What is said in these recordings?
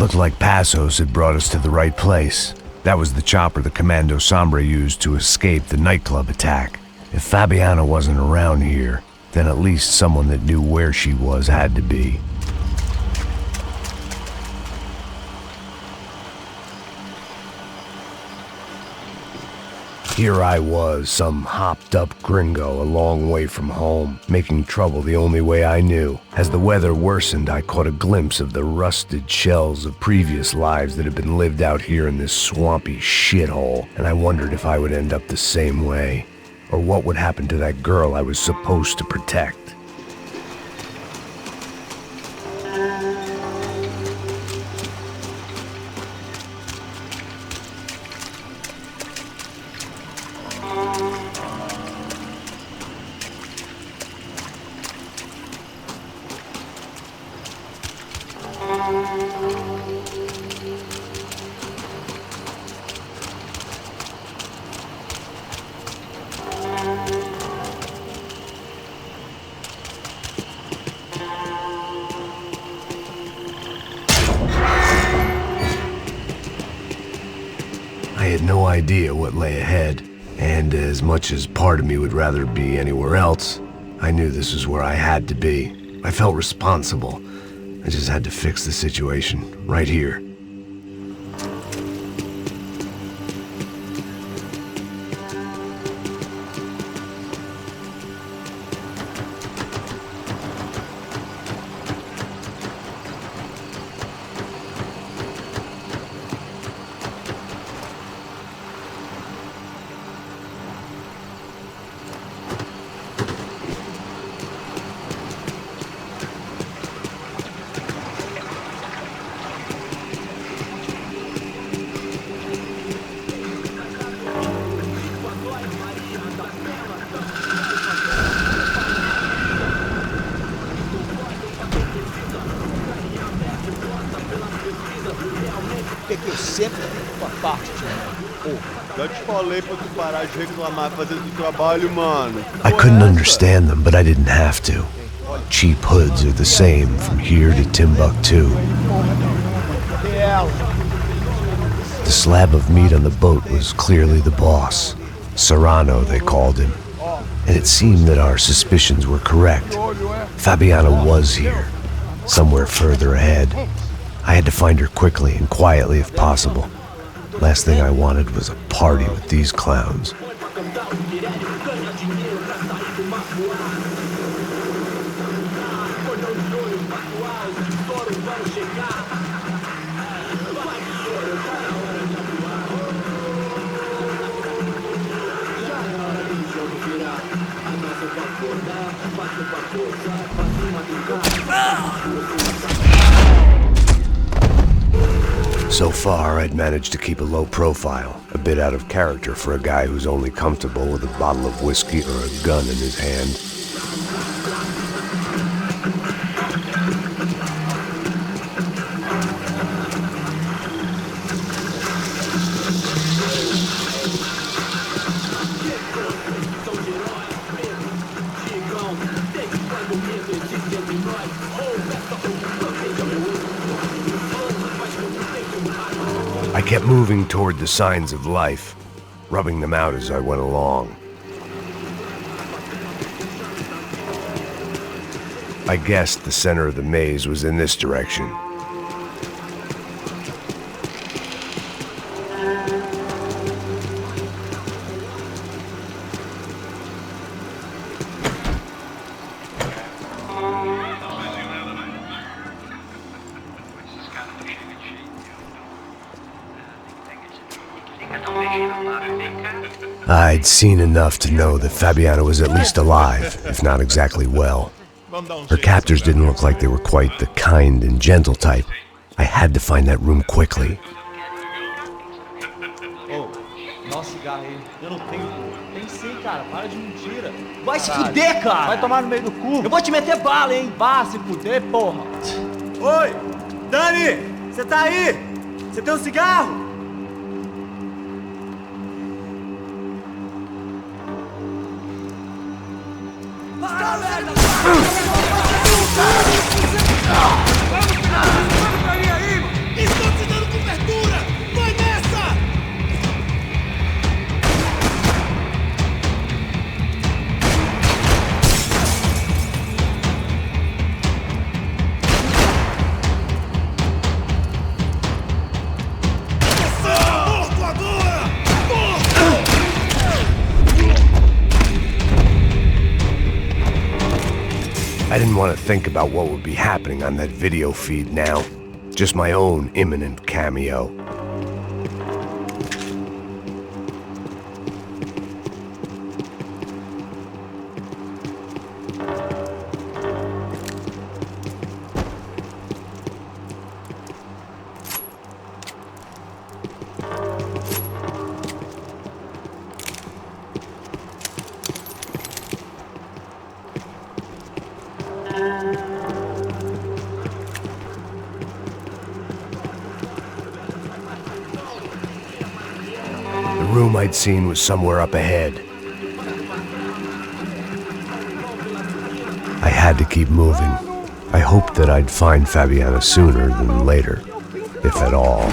Looked like Passos had brought us to the right place. That was the chopper the Commando Sombre used to escape the nightclub attack. If Fabiana wasn't around here, then at least someone that knew where she was had to be. Here I was, some hopped-up gringo a long way from home, making trouble the only way I knew. As the weather worsened, I caught a glimpse of the rusted shells of previous lives that had been lived out here in this swampy shithole, and I wondered if I would end up the same way, or what would happen to that girl I was supposed to protect. I had no idea what lay ahead, and as much as part of me would rather be anywhere else, I knew this was where I had to be. I felt responsible. I just had to fix the situation, right here. Peguei sempre a tua parte, tio. Já te falei pra tu parar de reclamar fazendo o trabalho, mano. I couldn't understand them, but I didn't have to. Cheap hoods are the same from here to Timbuktu. The slab of meat on the boat was clearly the boss. Serrano, they called him. And it seemed that our suspicions were correct. Fabiana was here, somewhere further ahead. I had to find her quickly and quietly if possible. Last thing I wanted was a party with these clowns. So far, I'd managed to keep a low profile, a bit out of character for a guy who's only comfortable with a bottle of whiskey or a gun in his hand. I kept moving toward the signs of life, rubbing them out as I went along. I guessed the center of the maze was in this direction. I'd seen enough to know that Fabiana was at least alive, if not exactly well. Her captors didn't look like they were quite the kind and gentle type. I had to find that room quickly. Nossa, cigarro aí. Eu não tenho. Tem sim, cara. Para de mentira. Vai se fuder, cara. Vai tomar no meio do cu. Eu vou te meter bala, hein. Vá se fuder, porra. Oi, Dani, você tá aí? Você tem um cigarro? didn't want to think about what would be happening on that video feed now. Just my own imminent cameo. The room I'd seen was somewhere up ahead. I had to keep moving. I hoped that I'd find Fabiana sooner than later, if at all.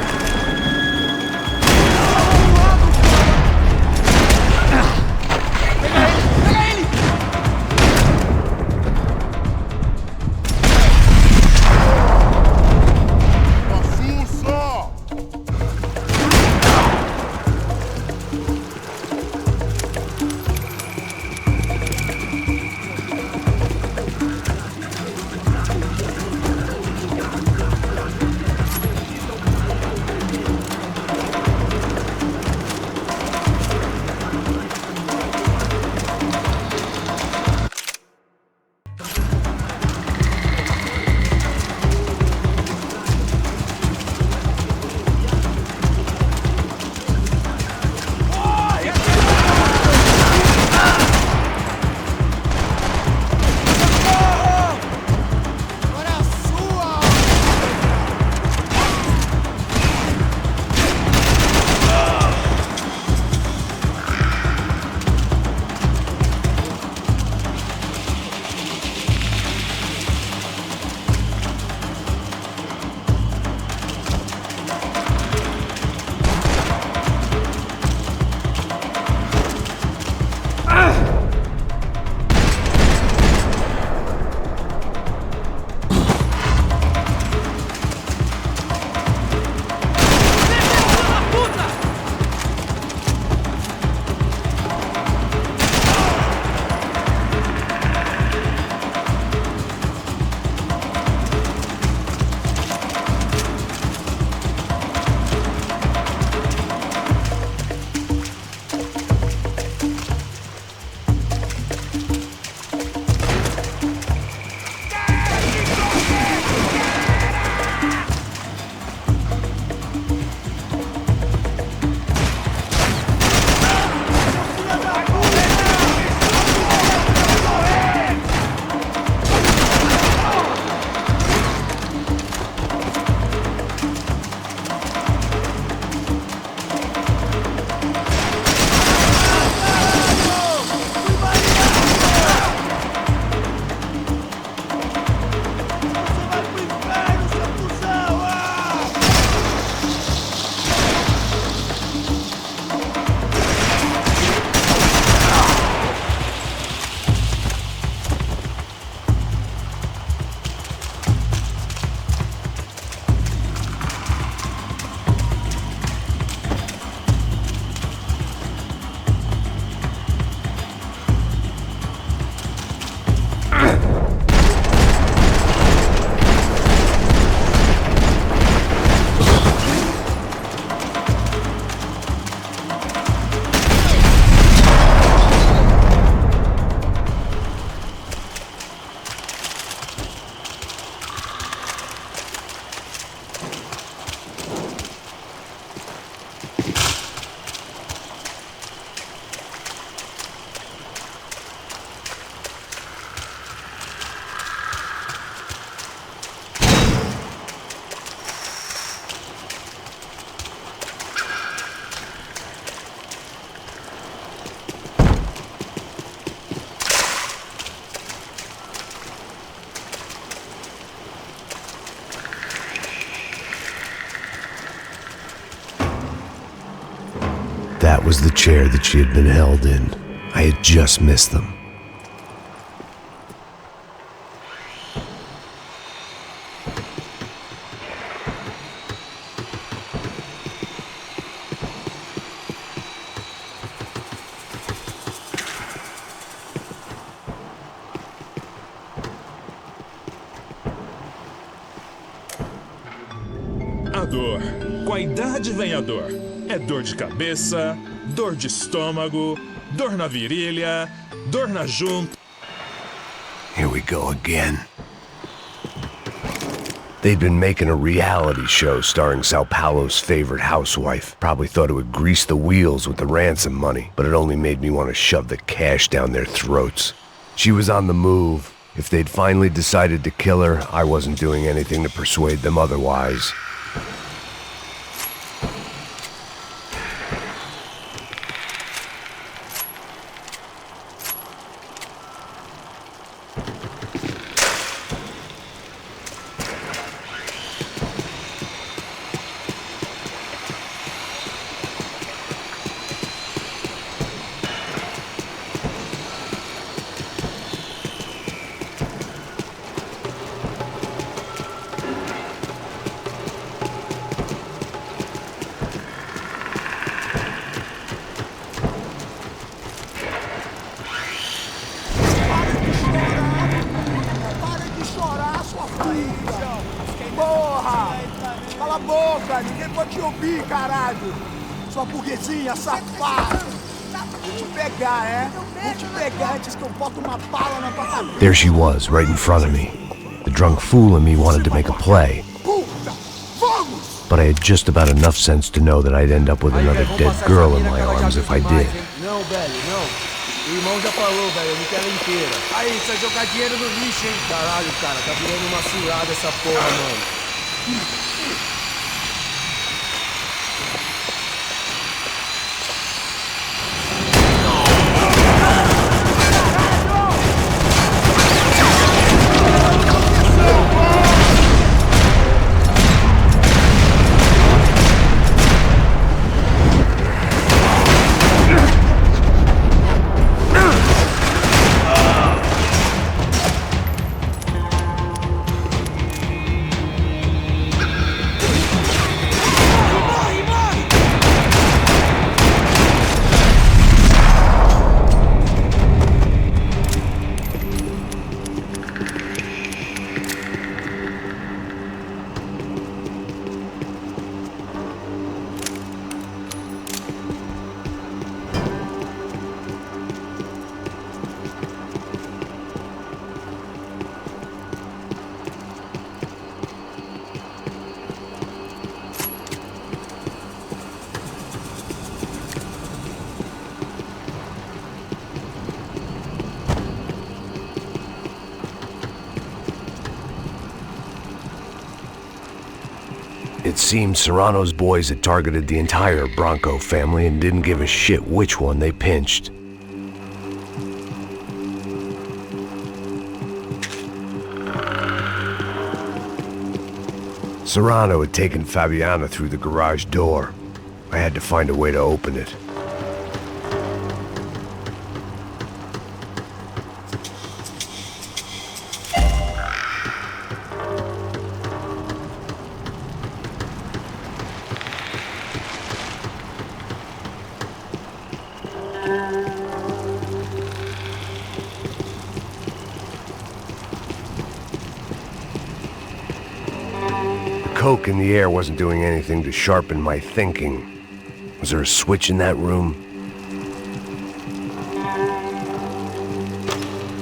That was the chair that she had been held in. I had just missed them. A dor. Com a idade vem a dor. É dor de cabeça, dor de estômago, dor na virilha, dor na junta. Here we go again. They'd been making a reality show starring Sao Paulo's favorite housewife. Probably thought it would grease the wheels with the ransom money, but it only made me want to shove the cash down their throats. She was on the move. If they'd finally decided to kill her, I wasn't doing anything to persuade them otherwise. Cala a boca, ninguém pode te ouvir, caralho! Sua burguesinha safada! Vou te pegar, é? Vou te pegar antes que eu boto uma bala na tua cabeça! There she was, right in front of me. The drunk fool in me wanted to make a play. Puta! Vamos! But I had just about enough sense to know that I'd end up with another dead girl in my arms if I did. Não, velho, não. O irmão já falou, velho, eu não quero ela inteira. Aí, você vai jogar dinheiro no lixo, hein? Caralho, cara, tá virando uma cilada essa porra, mano. It seemed Serrano's boys had targeted the entire Bronco family and didn't give a shit which one they pinched. Serrano had taken Fabiana through the garage door. I had to find a way to open it. Coke in the air wasn't doing anything to sharpen my thinking. Was there a switch in that room?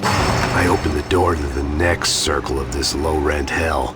I opened the door to the next circle of this low-rent hell.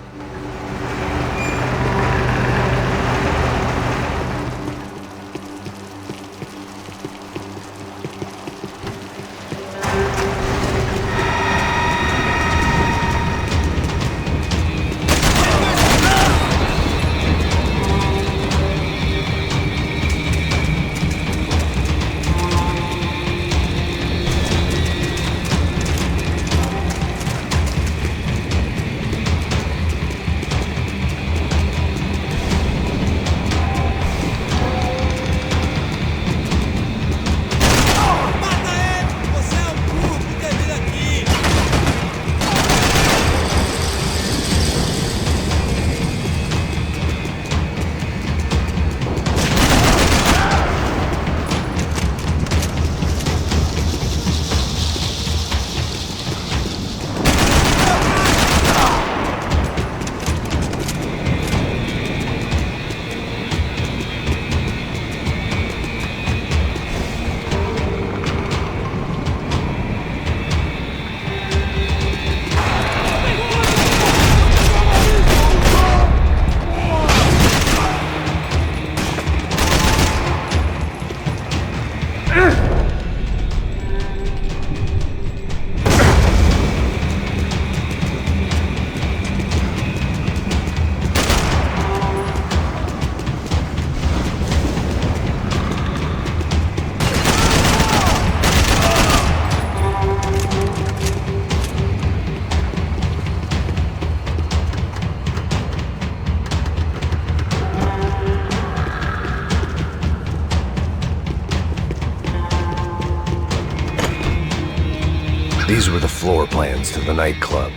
These were the floor plans to the nightclub.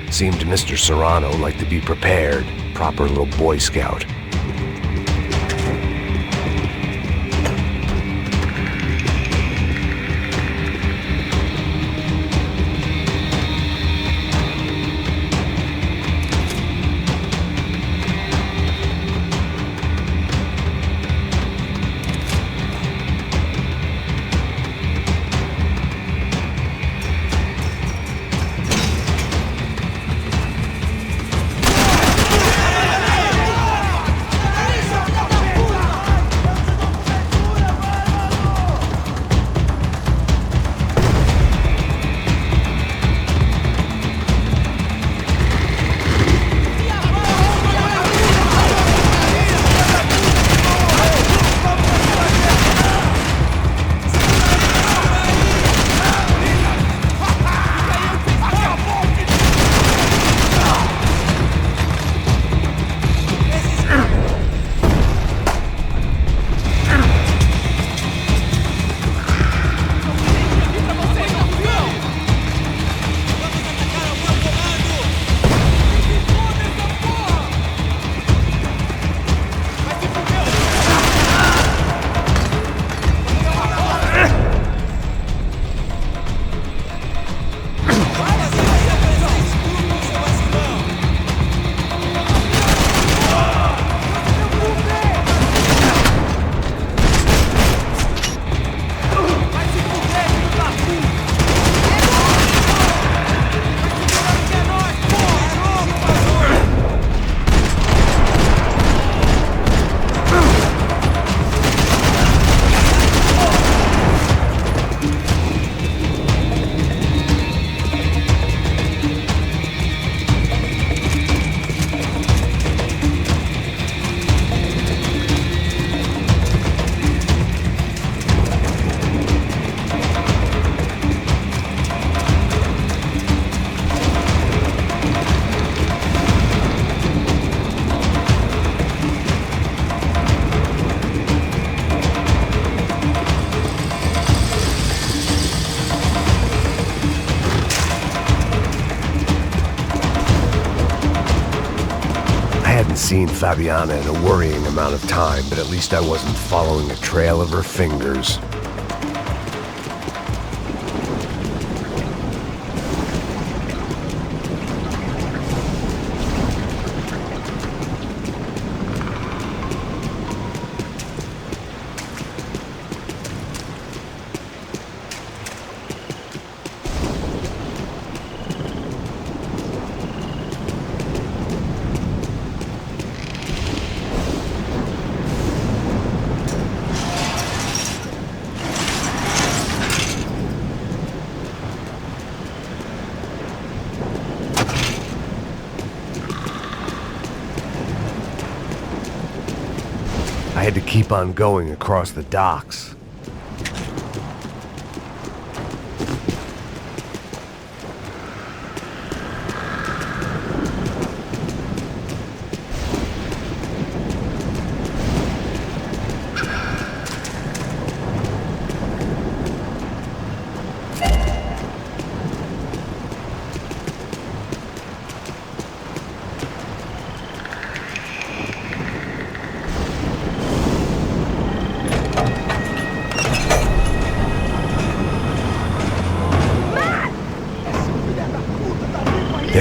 Seemed to Mr. Serrano like to be prepared, proper little Boy Scout. Seen Fabiana in a worrying amount of time, but at least I wasn't following a trail of her fingers. I had to keep on going across the docks.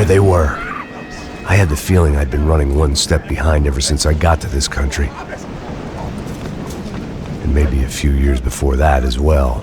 There they were. I had the feeling I'd been running one step behind ever since I got to this country. And maybe a few years before that as well.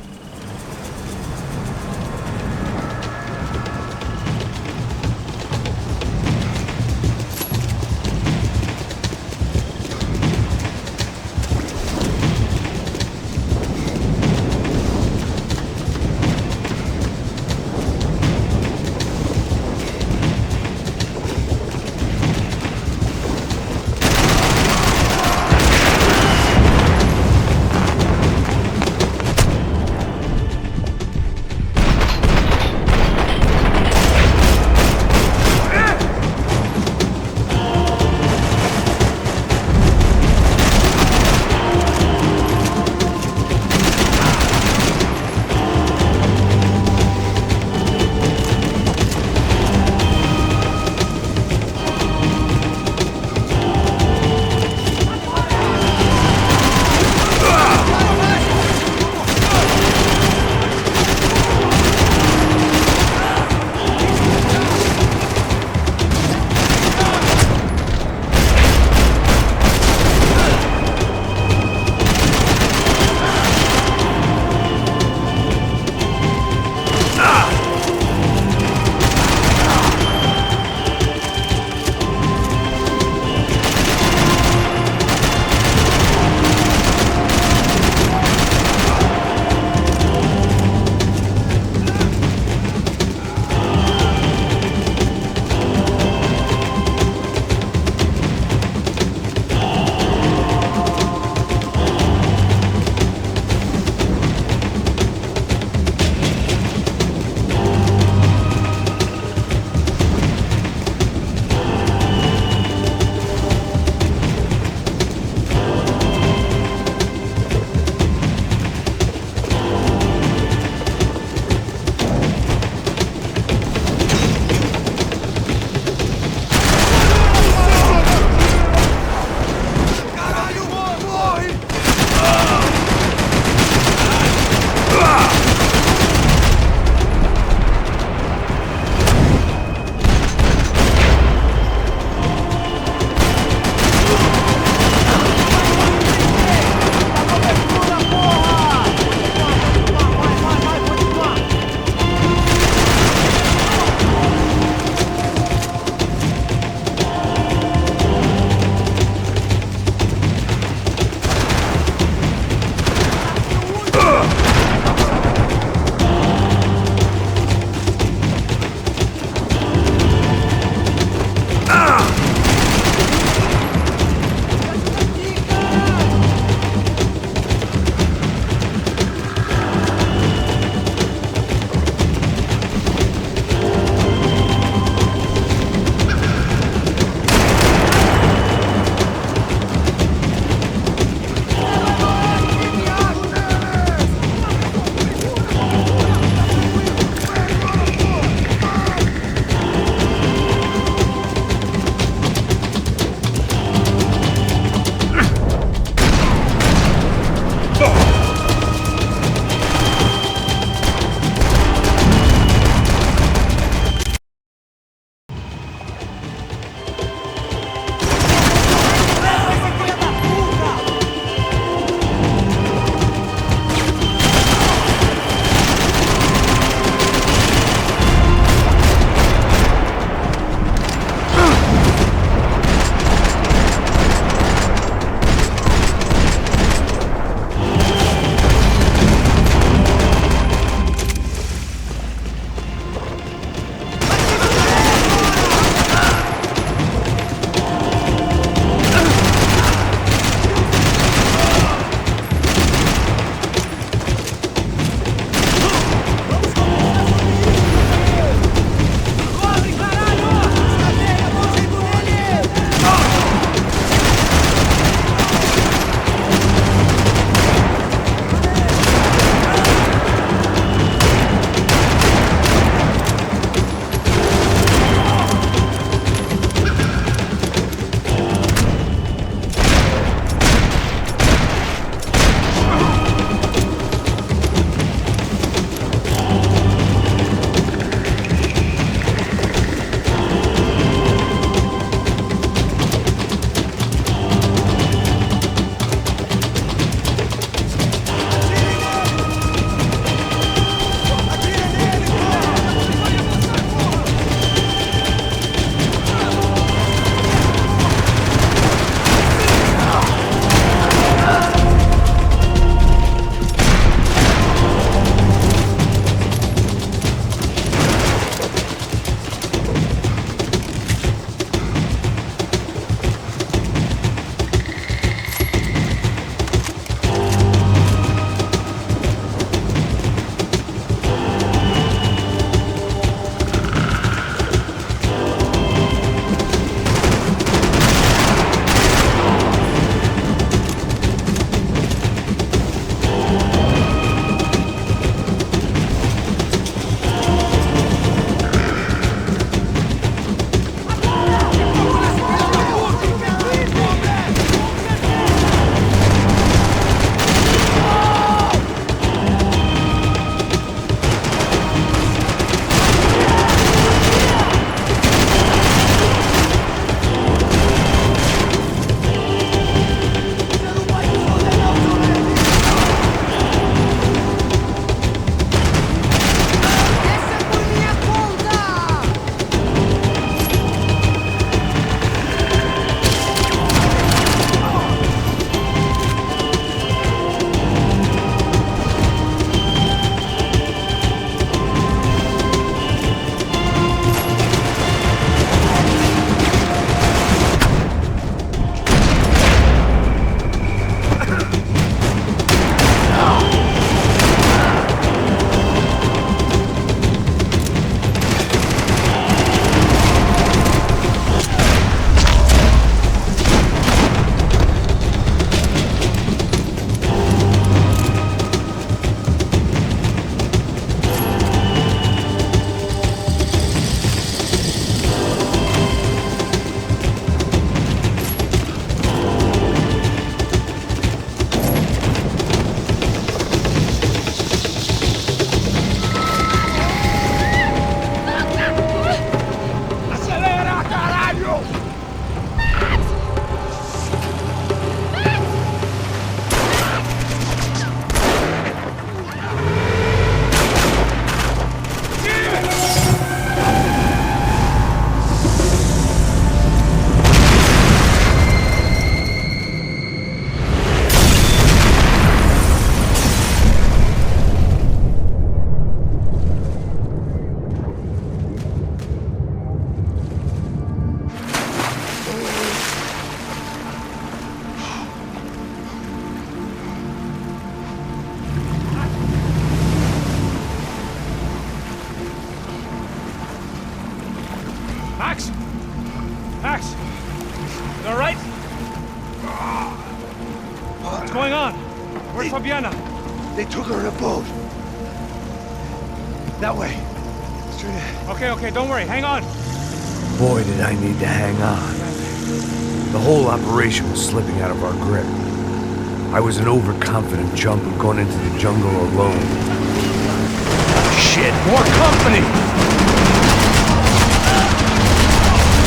going on? Where's Fabiana? They took her in a boat. That way. Straight ahead. Okay, don't worry. Hang on. Boy, did I need to hang on. The whole operation was slipping out of our grip. I was an overconfident chump who'd gone into the jungle alone. Shit, more company!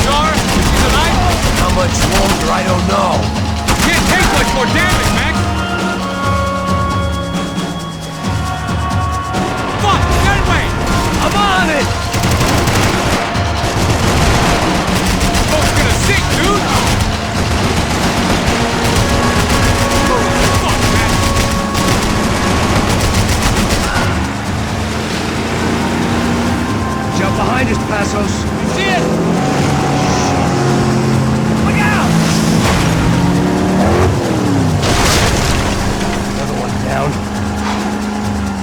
Star, is he alive? How much longer, I don't know. Can't take much more damage, Max. Fuck, that way! I'm on it! Boat's gonna sink, dude! Fuck, Max. Watch out behind us, Passos. See it? Look out! Another one down.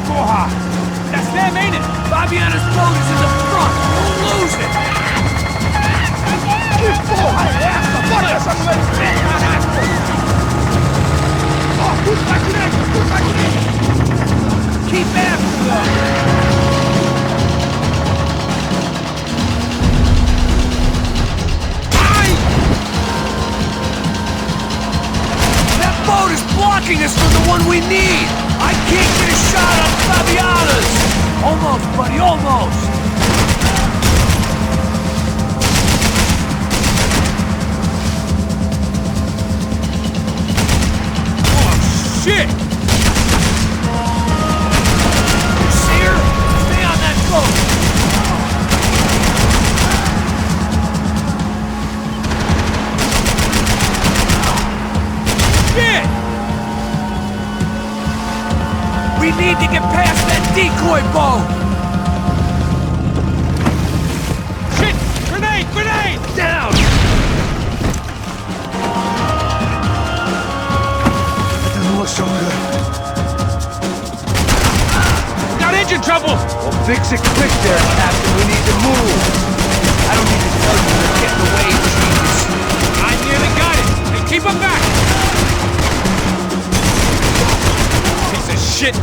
Porra! That's them, ain't it? Fabiana's boat is in the front! We'll lose it! Que porra é essa? Bora essa mulher! Caraca! Ó, puxa pra direita! Puxa pra direita! Keep after them! That boat is blocking us from the one we need! I can't get a shot on Fabiana's! Almost, buddy, almost! Shit! You see her? Stay on that boat! Shit! We need to get past that decoy boat! Shit! Grenade! Grenade! Down! That doesn't look so good. Got engine trouble! Well, fix it quick there, Captain. We need to move. I don't need to tell you to get in the way, Jesus. I nearly got it! Hey, keep him back! Piece of shit!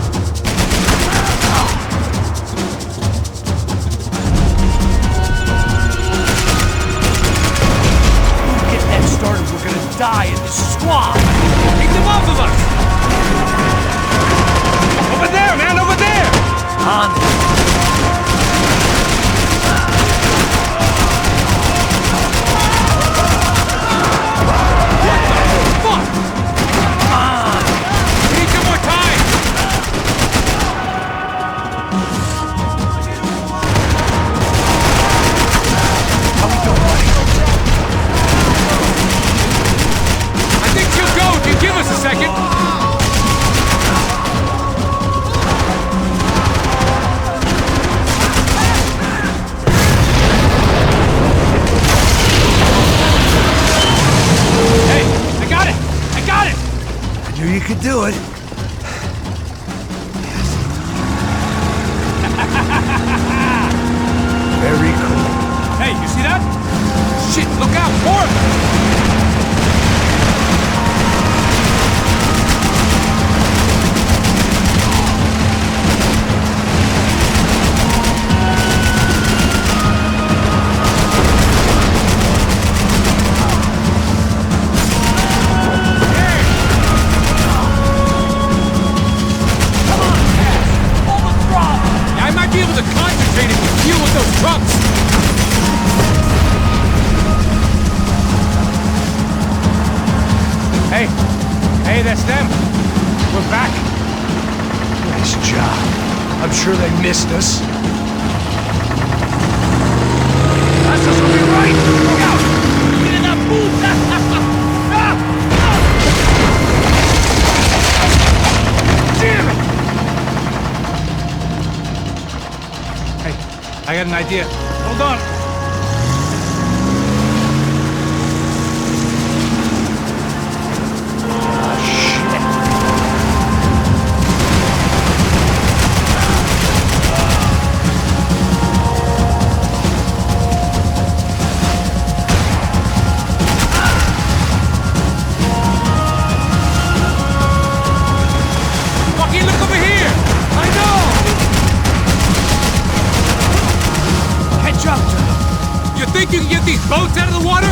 Get that started, we're gonna die in this swamp. Keep them off of us! Over there, man! Over there! On it. What the fuck? We need some more time! How we doing, buddy? I think she'll go if you give us a second! Hey, I got it! I got it! I knew you could do it. Very cool. Hey, you see that? Shit, look out! More of them! Yeah, I might be able to concentrate if we deal with those trucks! Hey! Hey, that's them! We're back! Nice job. I'm sure they missed us. That's us will be right. Look out! Get in that booth! Damn it! Hey, I got an idea. Hold on! boats out of the water?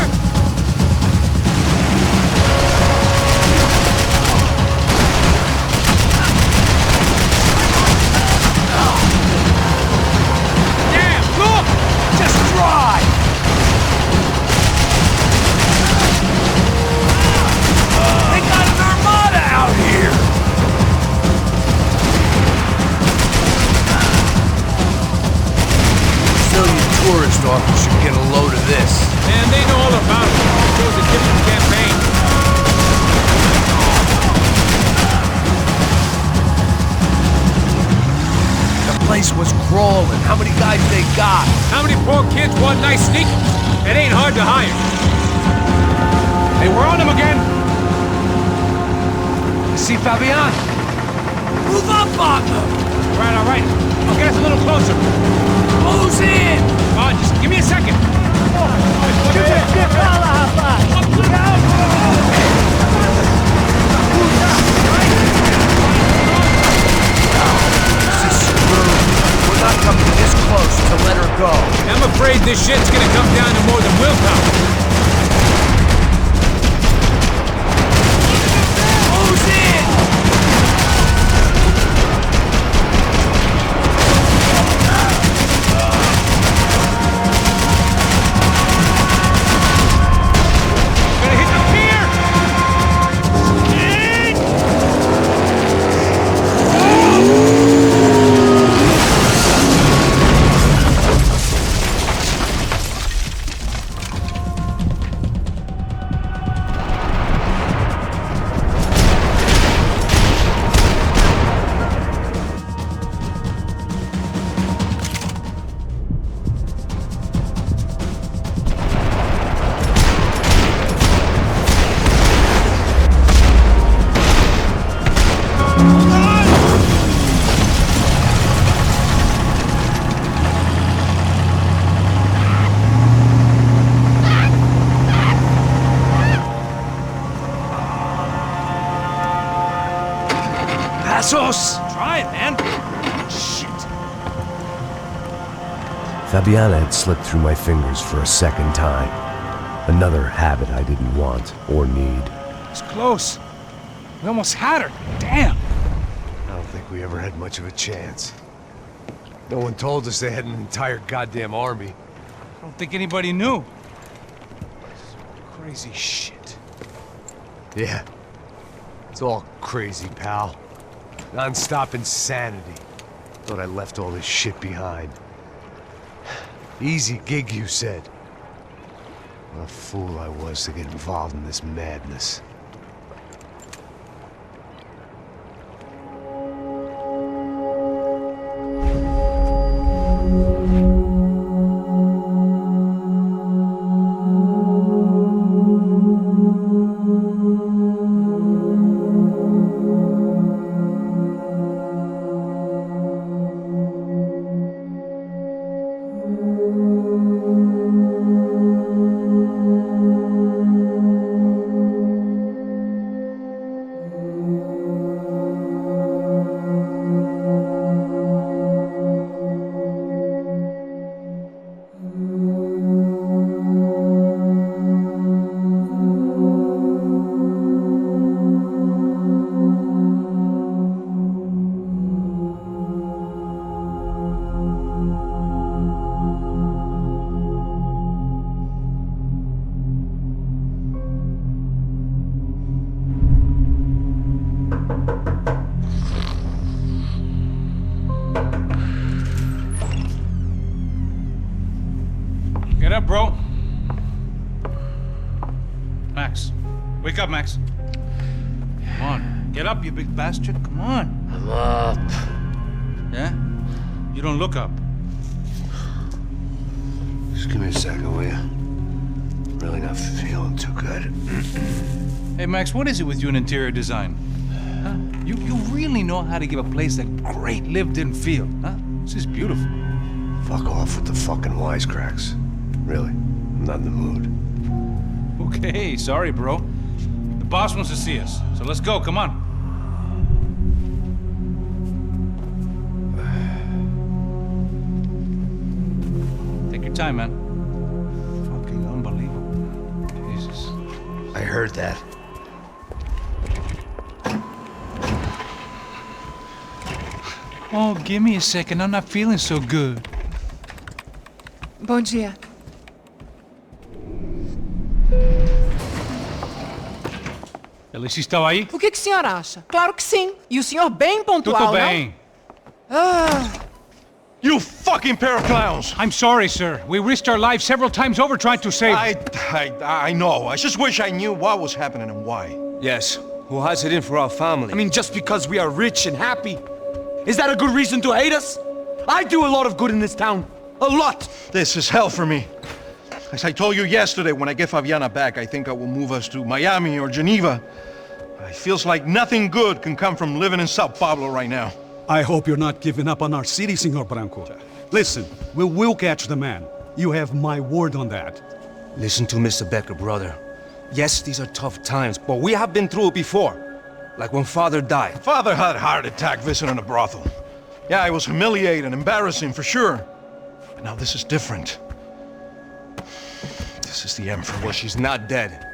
Damn, look! Just drive! They got an armada out here! Brazilian tourist office should get a load of this. Man, they know all about it. It was a different campaign. The place was crawling. How many guys they got? How many poor kids want nice sneakers? It ain't hard to hire. Hey, we're on them again. See Fabian? Move up on them. All right. I'll get us a little closer. Close in. Oh, just give me a second. We're not coming this close to let her go. I'm afraid this shit's gonna come down to more than willpower. Close in. Gonna hit the pier. Passos! Try it, man. Shit. Fabiana had slipped through my fingers for a second time. Another habit I didn't want or need. It's close. We almost had her. Damn. I don't think we ever had much of a chance. No one told us they had an entire goddamn army. I don't think anybody knew. Crazy shit. Yeah. It's all crazy, pal. Non-stop insanity. Thought I left all this shit behind. Easy gig, you said. What a fool I was to get involved in this madness. Get up, bro. Max. Wake up, Max. Come on. Get up, you big bastard. Come on. I'm up. Yeah? You don't look up. Just give me a second, will you? Really not feeling too good. Hey, Max, what is it with you in interior design? Huh? You really know how to give a place a great lived-in feel, huh? This is beautiful. Fuck off with the fucking wisecracks. Really, I'm not in the mood. Okay, sorry, bro. The boss wants to see us, so let's go, come on. Take your time, man. Fucking unbelievable. I heard that. Oh, give me a second. I'm not feeling so good. Bom dia. Alice estava aí? O que o senhor acha? Claro que sim. E o senhor bem pontual, Tudo bem. You fucking pair of clowns! I'm sorry, sir. We risked our lives several times over trying to save... I know. I just wish I knew what was happening and why. Yes, who has it in for our family? I mean, just because we are rich and happy, is that a good reason to hate us? I do a lot of good in this town. A lot! This is hell for me. As I told you yesterday, when I get Fabiana back, I think I will move us to Miami or Geneva. It feels like nothing good can come from living in Sao Paulo right now. I hope you're not giving up on our city, Senor Branco. Listen, we will catch the man. You have my word on that. Listen to Mr. Becker, brother. Yes, these are tough times, but we have been through it before. Like when Father died. Father had a heart attack visiting a brothel. Yeah, it was humiliating and embarrassing for sure. But now this is different. This is the end for me. Well, she's not dead.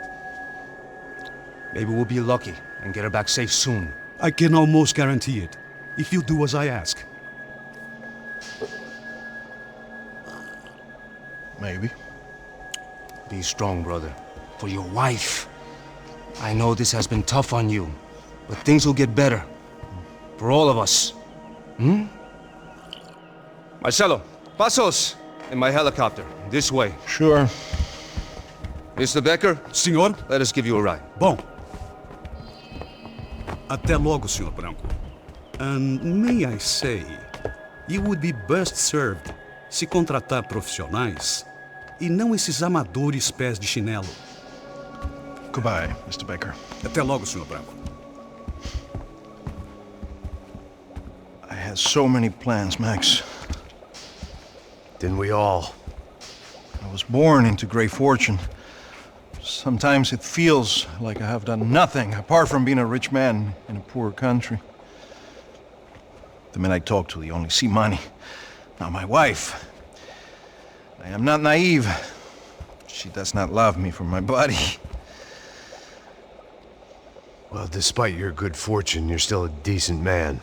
Maybe we'll be lucky and get her back safe soon. I can almost guarantee it, if you do as I ask. Maybe. Be strong, brother. For your wife. I know this has been tough on you, but things will get better. For all of us. Hmm? Marcelo, pasos in my helicopter. This way. Sure. Mr. Becker, Senhor? let us give you a ride. Bom. Até logo, Senhor Branco. And may I say, you would be best served se contratar profissionais e não esses amadores pés de chinelo. Goodbye, Mr. Becker. Até logo, Senhor Branco. I had so many plans, Max. Didn't we all? I was born into great fortune. Sometimes it feels like I have done nothing apart from being a rich man in a poor country. The men I talk to, they only see money. Now my wife, I am not naive. She does not love me for my body. Well, despite your good fortune, you're still a decent man.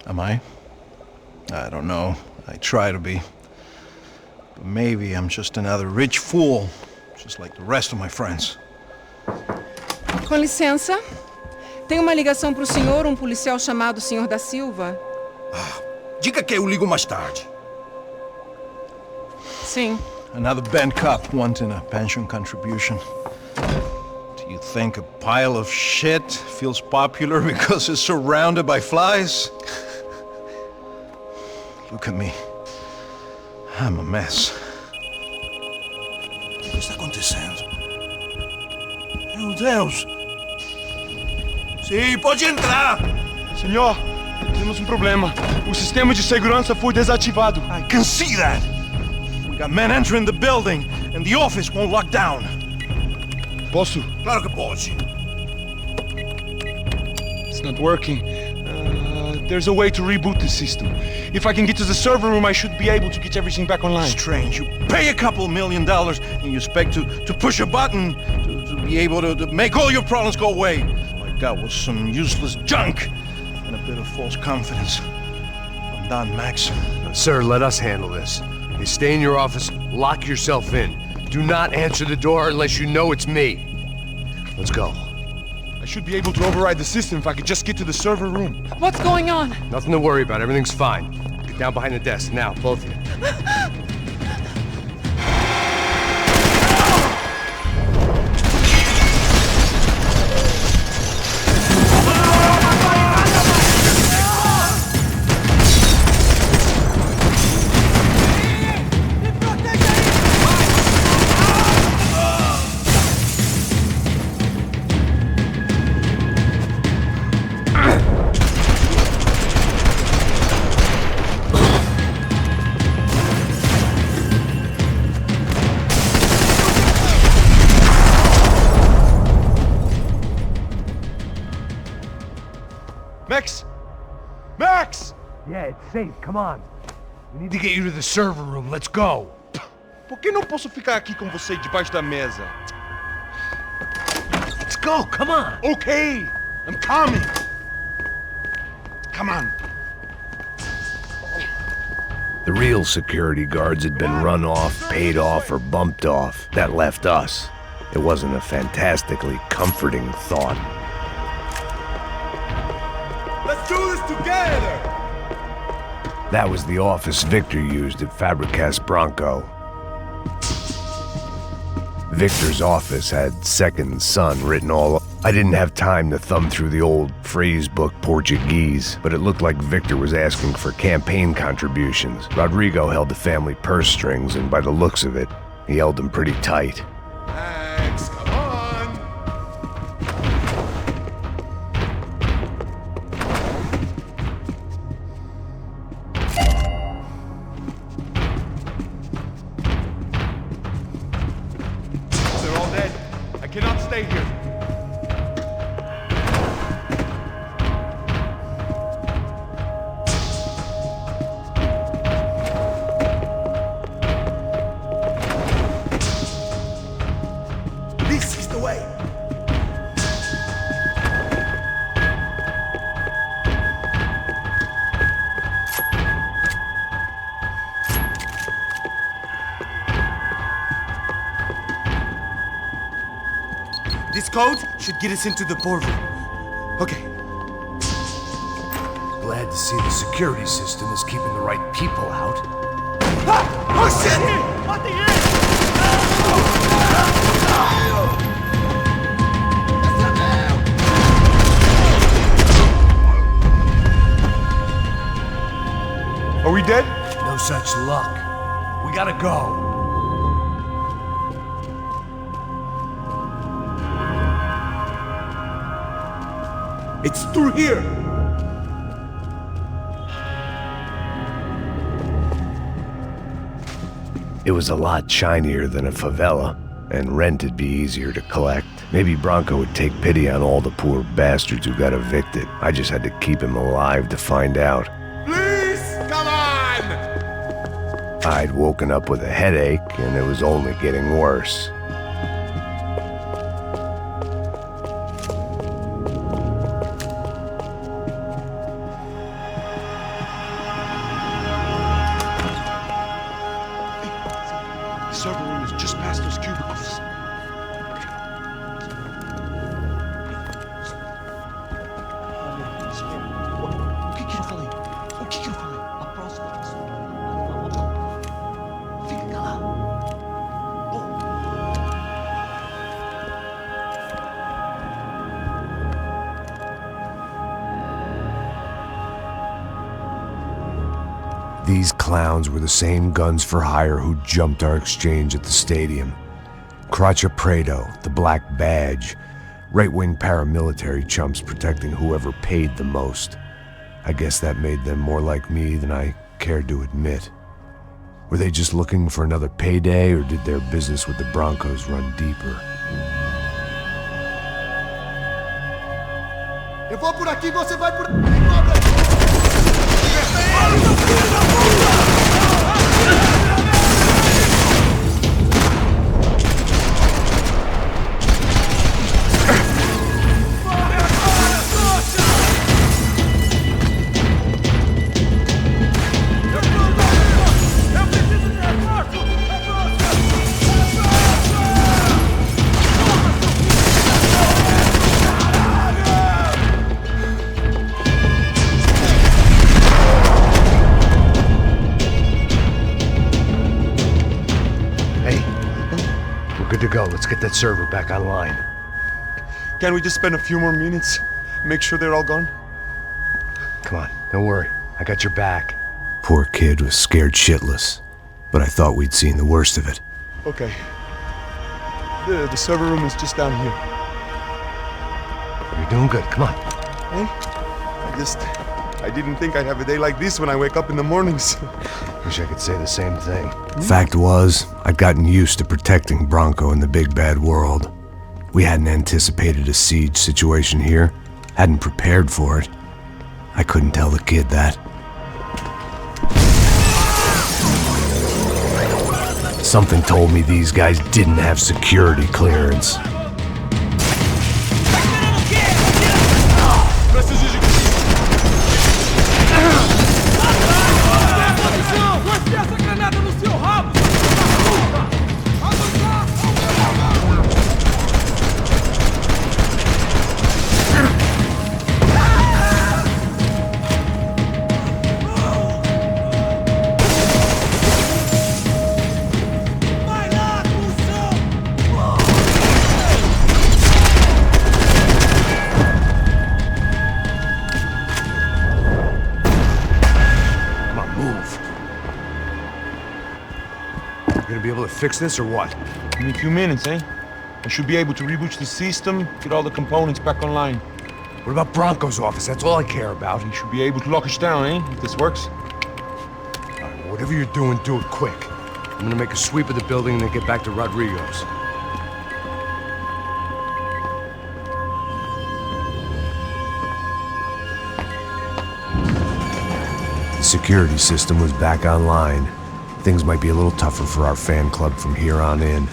Am I? I don't know. I try to be. But maybe I'm just another rich fool, just like the rest of my friends. Com licença. Tem uma ligação pro senhor, um policial chamado Senhor da Silva. Diga que eu ligo mais tarde. Sim. Another band cop wanting a pension contribution. Do you think a pile of shit feels popular because it's surrounded by flies? Look at me. I'm a mess. O que está acontecendo? Meu Deus! Sim, pode entrar! Senhor, temos um problema. O sistema de segurança foi desativado. I can see that. We got men entering the building and the office won't lock down. Posso? Claro que pode. It's not working. There's a way to reboot the system. If I can get to the server room, I should be able to get everything back online. Strange. You pay a couple $1 million and you expect to push a button to be able to make all your problems go away. All I got was some useless junk and a bit of false confidence. I'm done, Max. Sir, let us handle this. You stay in your office, lock yourself in. Do not answer the door unless you know it's me. Let's go. I should be able to override the system if I could just get to the server room. What's going on? Nothing to worry about. Everything's fine. Get down behind the desk now, both of you. Max! Max! Yeah, it's safe. Come on. We need to get you to the server room. Let's go. Por que não posso ficar aqui com você debaixo da mesa? go, come on. Okay, I'm coming. Come on. The real security guards had been run off, paid off, or bumped off. That left us. It wasn't a fantastically comforting thought. Let's do this together! That was the office Victor used at Fabricas Bronco. Victor's office had second son written all up. I didn't have time to thumb through the old phrase book Portuguese, but it looked like Victor was asking for campaign contributions. Rodrigo held the family purse strings, and by the looks of it, he held them pretty tight. Thanks, come on! They're all dead. I cannot stay here. This is the way. This code should get us into the boardroom. Okay. Glad to see the security system is keeping the right people out. Oh shit! Are we dead? No such luck. We gotta go. It's through here. It was a lot shinier than a favela, and rent'd be easier to collect. Maybe Bronco would take pity on all the poor bastards who got evicted. I just had to keep him alive to find out. Please, come on! I'd woken up with a headache, and it was only getting worse. The server room is just past those cubicles. O que eu falei? O que eu falei? A próxima pessoa. Fica calado. These clowns were the same guns for hire who jumped our exchange at the stadium. Crotcha Prado, the Black Badge, right-wing paramilitary chumps protecting whoever paid the most. I guess that made them more like me than I cared to admit. Were they just looking for another payday, or did their business with the Broncos run deeper? Eu vou por aqui, você vai por... Good to go. Let's get that server back online. Can't we just spend a few more minutes? Make sure they're all gone? Come on, don't worry. I got your back. Poor kid was scared shitless, but I thought we'd seen the worst of it. Okay. The server room is just down here. You're doing good. Come on. Hey? I didn't think I'd have a day like this when I wake up in the mornings. Wish I could say the same thing. Fact was, I'd gotten used to protecting Bronco in the big bad world. We hadn't anticipated a siege situation here, hadn't prepared for it. I couldn't tell the kid that. Something told me these guys didn't have security clearance. be able to fix this or what? In a few minutes, eh? I should be able to reboot the system, get all the components back online. What about Bronco's office? That's all I care about. You should be able to lock us down, eh? If this works. Alright, whatever you're doing, do it quick. I'm gonna make a sweep of the building and then get back to Rodrigo's. The security system was back online. Things might be a little tougher for our fan club from here on in.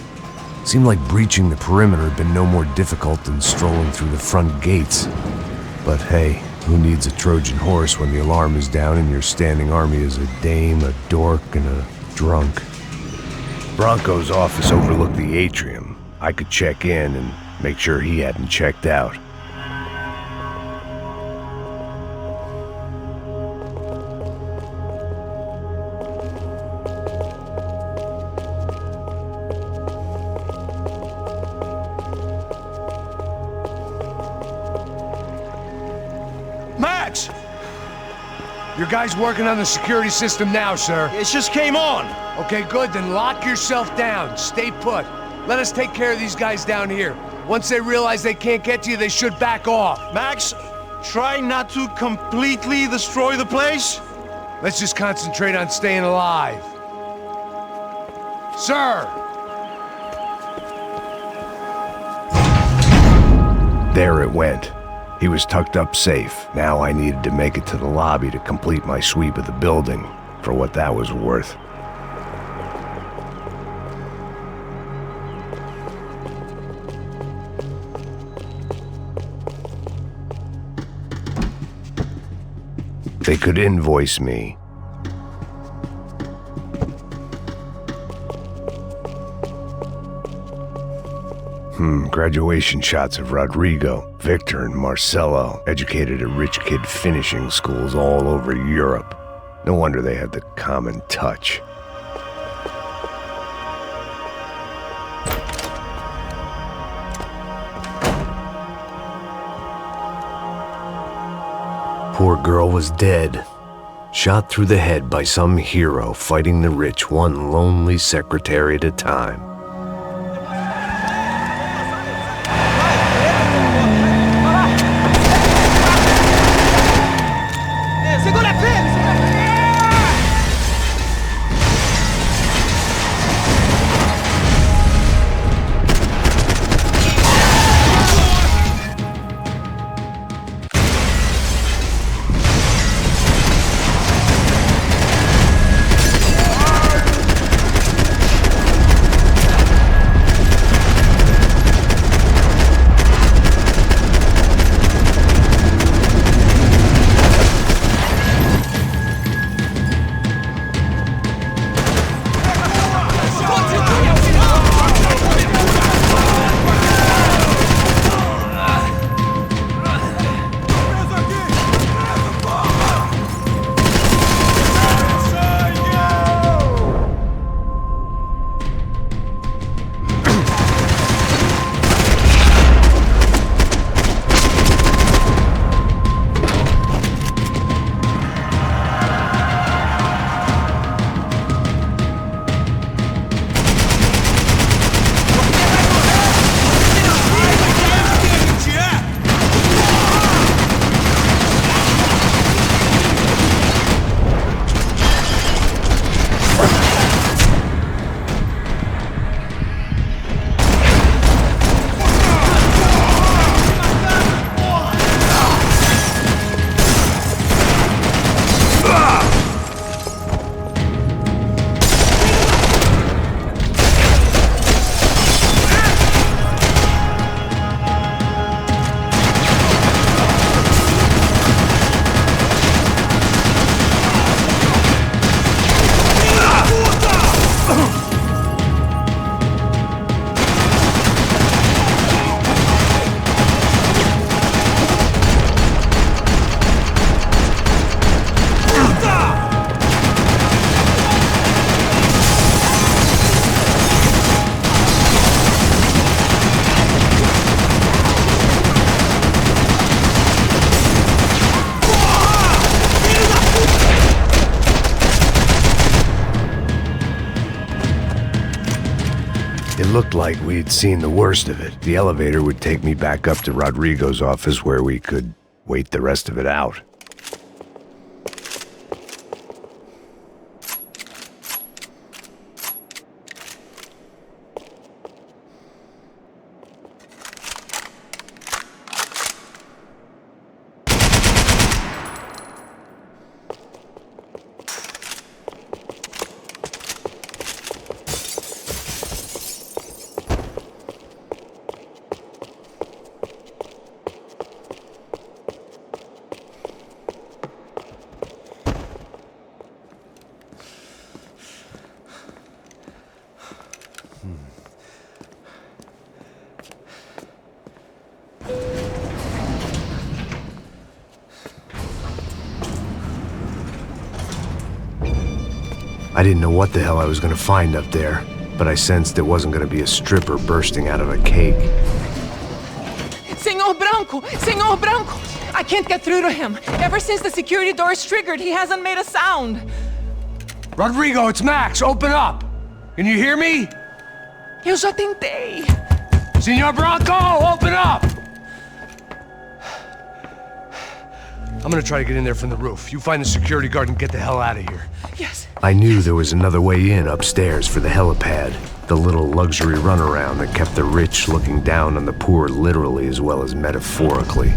Seemed like breaching the perimeter had been no more difficult than strolling through the front gates. But hey, who needs a Trojan horse when the alarm is down and your standing army is a dame, a dork, and a drunk? Bronco's office overlooked the atrium. I could check in and make sure he hadn't checked out. Max! Your guy's working on the security system now, sir. It just came on! Okay, good, then lock yourself down. Stay put. Let us take care of these guys down here. Once they realize they can't get to you, they should back off. Max, try not to completely destroy the place. Let's just concentrate on staying alive. Sir! There it went. He was tucked up safe. Now I needed to make it to the lobby to complete my sweep of the building, for what that was worth. They could invoice me. Graduation shots of Rodrigo, Victor, and Marcelo, educated at rich kid finishing schools all over Europe. No wonder they had the common touch. Poor girl was dead. Shot through the head by some hero fighting the rich one lonely secretary at a time. looked like we'd seen the worst of it. The elevator would take me back up to Rodrigo's office where we could wait the rest of it out. I didn't know what the hell I was gonna find up there, but I sensed it wasn't gonna be a stripper bursting out of a cake. Senor Branco! Senor Branco! I can't get through to him. Ever since the security door is triggered, he hasn't made a sound. Rodrigo, it's Max! Open up! Can you hear me? Eu já tentei. Senor Branco, open up! I'm gonna try to get in there from the roof. You find the security guard and get the hell out of here. Yes. I knew there was another way in upstairs for the helipad. The little luxury runaround that kept the rich looking down on the poor literally as well as metaphorically.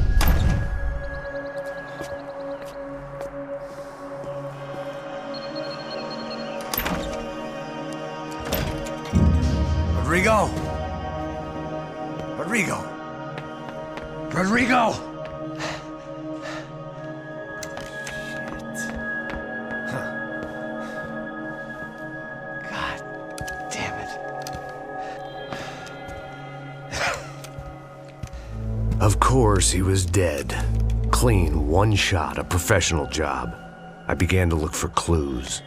Rodrigo! Rodrigo! Rodrigo! Of course, he was dead. Clean, one shot, a professional job. I began to look for clues.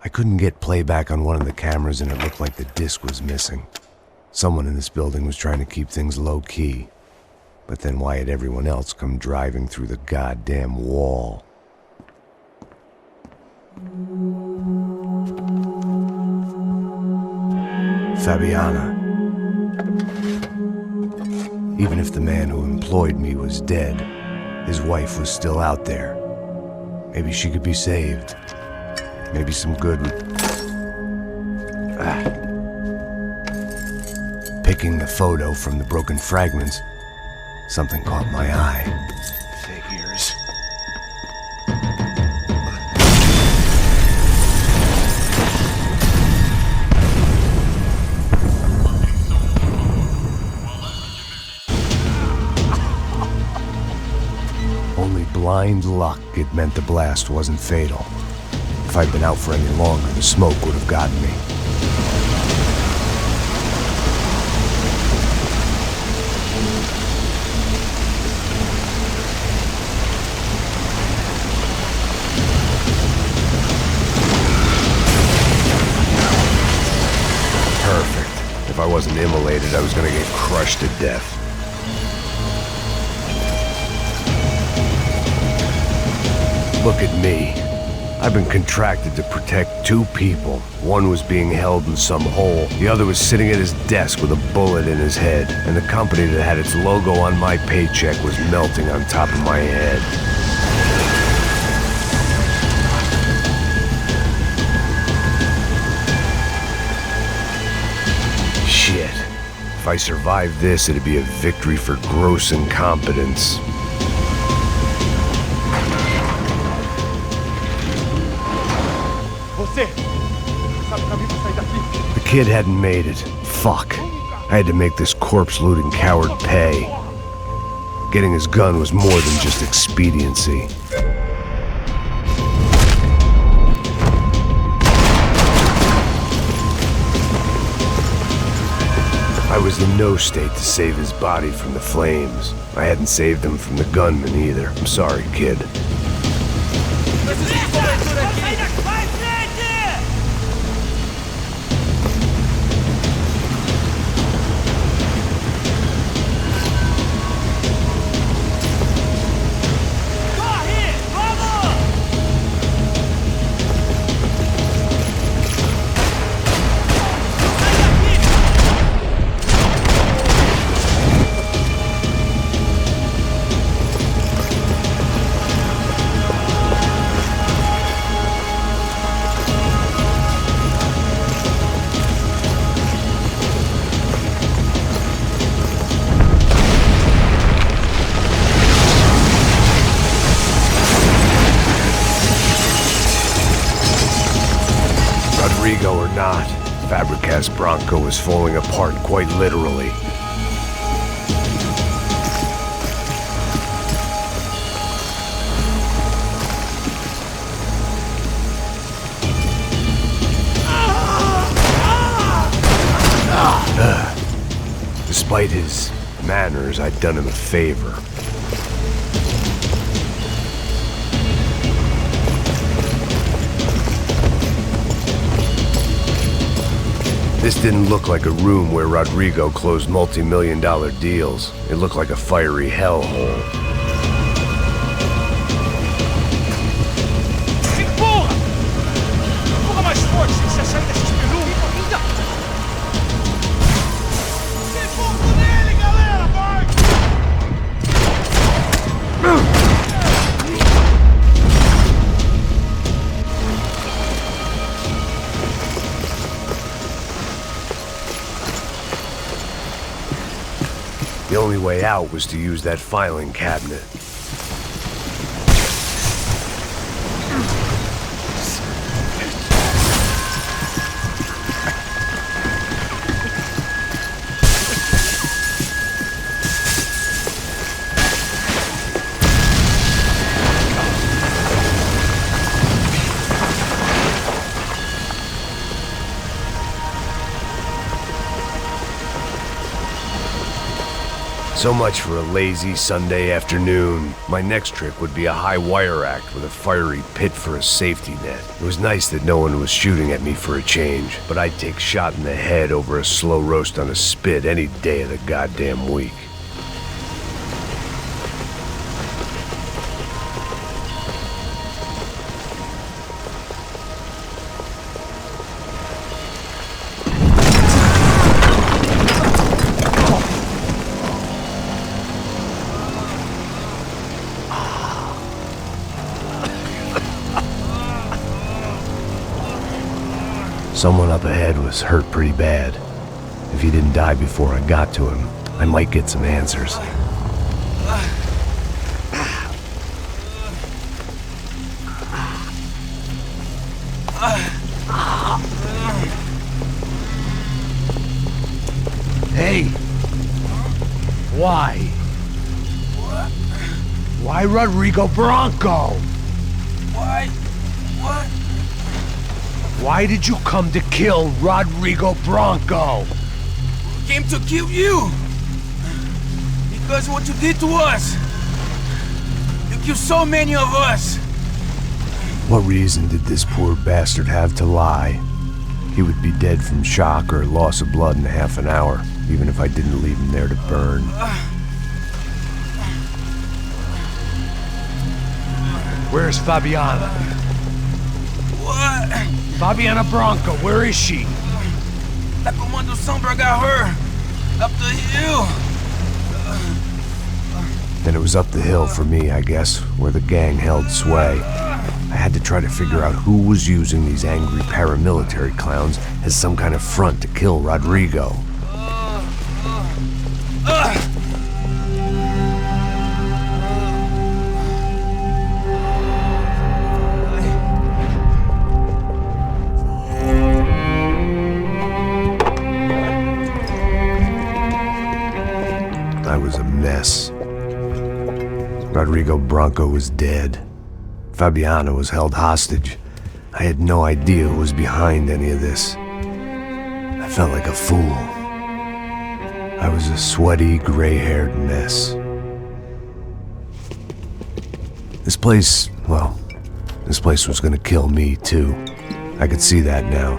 I couldn't get playback on one of the cameras and it looked like the disc was missing. Someone in this building was trying to keep things low-key. But then why had everyone else come driving through the goddamn wall? Fabiana. Even if the man who employed me was dead, his wife was still out there. Maybe she could be saved. Maybe some good would... Picking the photo from the broken fragments, something caught my eye. Figures. Only blind luck it meant the blast wasn't fatal. If I'd been out for any longer, the smoke would have gotten me. Perfect. If I wasn't immolated, I was gonna get crushed to death. Look at me. I've been contracted to protect two people. One was being held in some hole. The other was sitting at his desk with a bullet in his head. And the company that had its logo on my paycheck was melting on top of my head. Shit. If I survived this, it'd be a victory for gross incompetence. The kid hadn't made it. Fuck. I had to make this corpse-looting coward pay. Getting his gun was more than just expediency. I was in no state to save his body from the flames. I hadn't saved him from the gunman either. I'm sorry, kid. Rodrigo or not, Fabregas Bronco was falling apart quite literally. Despite his manners, I'd done him a favor. This didn't look like a room where Rodrigo closed multi-million-dollar deals. It looked like a fiery hellhole. Empurra! Empurra mais forte, sem você sair desses peru! Tem fogo nele, galera! Vai! The only way out was to use that filing cabinet. So much for a lazy Sunday afternoon. My next trick would be a high wire act with a fiery pit for a safety net. It was nice that no one was shooting at me for a change, but I'd take shot in the head over a slow roast on a spit any day of the goddamn week. Someone up ahead was hurt pretty bad. If he didn't die before I got to him, I might get some answers. Hey! Why? Why Rodrigo Bronco? Why? What? Why did you come to kill Rodrigo Bronco? Came to kill you! Because what you did to us! You killed so many of us! What reason did this poor bastard have to lie? He would be dead from shock or loss of blood in half an hour, even if I didn't leave him there to burn. Where's Fabiana? What? Fabiana Bronco, where is she? That Comando Sombra got her! Up the hill! Then it was up the hill for me, I guess, where the gang held sway. I had to try to figure out who was using these angry paramilitary clowns as some kind of front to kill Rodrigo. I was a mess. Rodrigo Bronco was dead. Fabiana was held hostage. I had no idea who was behind any of this. I felt like a fool. I was a sweaty, gray-haired mess. This place was gonna kill me too. I could see that now.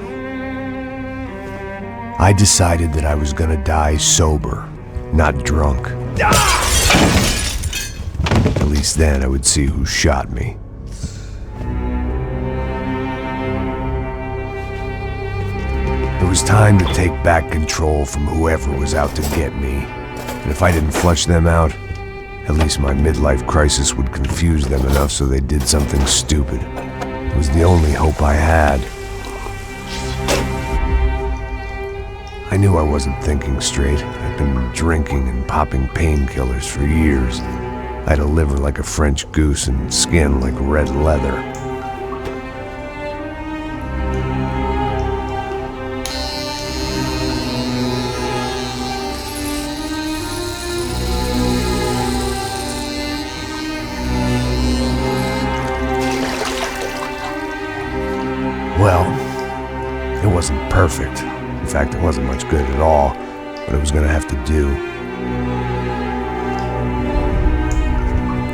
I decided that I was gonna die sober, not drunk. At least then I would see who shot me. It was time to take back control from whoever was out to get me. And if I didn't flush them out, at least my midlife crisis would confuse them enough so they did something stupid. It was the only hope I had. I knew I wasn't thinking straight. I'd been drinking and popping painkillers for years. I had a liver like a French goose and skin like red leather. Well, it wasn't perfect. In fact, it wasn't much good at all, but it was gonna have to do.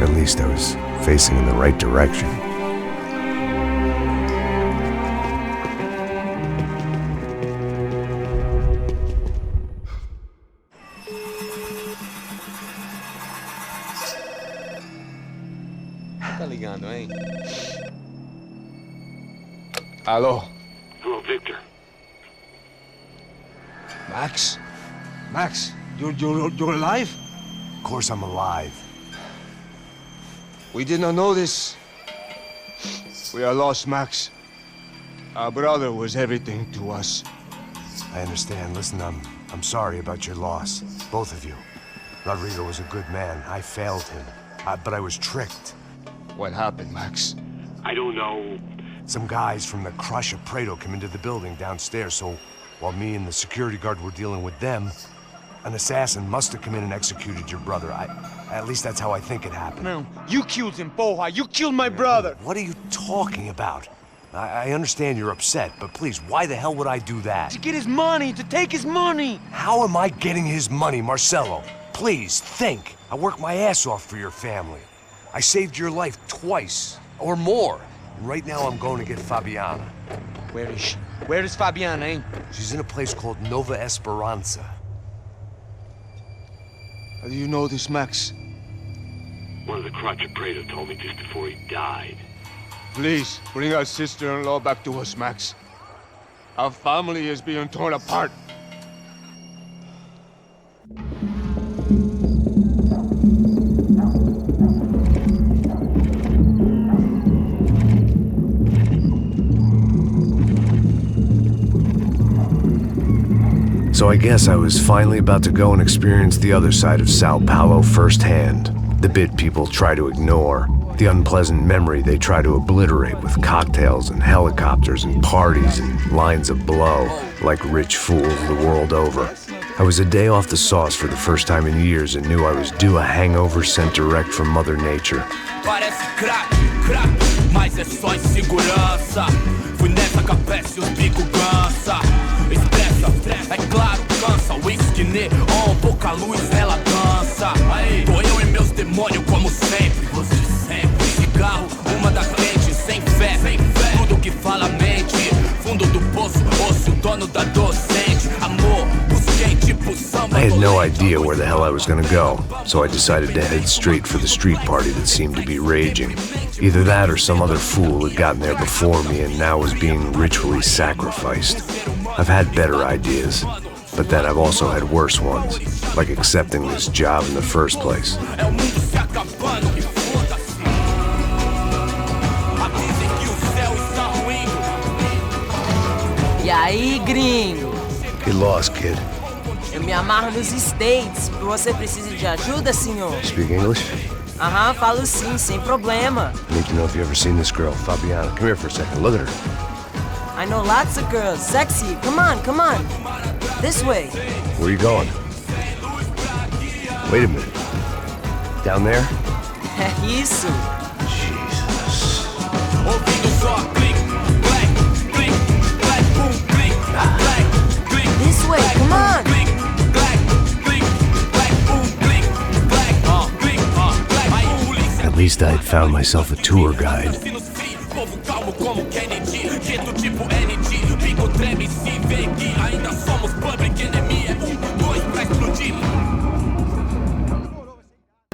At least I was facing in the right direction. Tá ligando, hein? Alô? Hello, Victor. Max? Max, you're alive? Of course I'm alive. We did not know this. We are lost, Max. Our brother was everything to us. I understand. Listen, I'm sorry about your loss. Both of you. Rodrigo was a good man. I failed him. But I was tricked. What happened, Max? I don't know. Some guys from the Crush of Prado came into the building downstairs, so while me and the security guard were dealing with them, an assassin must have come in and executed your brother. At least that's how I think it happened. No, you killed him, porra. You killed my brother. What are you talking about? I understand you're upset, but please, why the hell would I do that? To get his money, to take his money. How am I getting his money, Marcelo? Please, think. I worked my ass off for your family. I saved your life twice, or more. And right now I'm going to get Fabiana. Where is she? Where is Fabiana, eh? She's in a place called Nova Esperanza. How do you know this, Max? One of the Crotch of Prado told me just before he died. Please, bring our sister-in-law back to us, Max. Our family is being torn apart. So I guess I was finally about to go and experience the other side of Sao Paulo firsthand. The bit people try to ignore. The unpleasant memory they try to obliterate with cocktails and helicopters and parties and lines of blow, like rich fools the world over. I was a day off the sauce for the first time in years and knew I was due a hangover sent direct from Mother Nature. Parece crack, mas é só insegurança. Fui nessa capeste, os bico cansa. Expressa, é claro, cansa. Whisky neon, pouca luz, ela dança. Tô eu e meus demônios como sempre. Você sempre. Cigarro, uma das lentes, sem fé. Tudo que fala mente. Fundo do poço, osso, dono da docente. Amor, busquei tipo samba. I had no idea where the hell I was gonna go, so I decided to head straight for the street party that seemed to be raging. Either that or some other fool had gotten there before me and now was being ritually sacrificed. I've had better ideas, but then I've also had worse ones, like accepting this job in the first place. E aí, gringo? Get lost, kid. Eu me amarro nos States. Você precisa de ajuda, senhor? Speak English? Aham, falo sim, sem problema. I need to know if you've ever seen this girl, Fabiana. Come here for a second. Look at her. I know lots of girls. Sexy. Come on, come on. This way. Where are you going? Wait a minute. Down there? É isso. Jesus. This way, come on. At least I'd found myself a tour guide. Povo calmo como Kennedy, jeito tipo ND, bico treme se vê que ainda só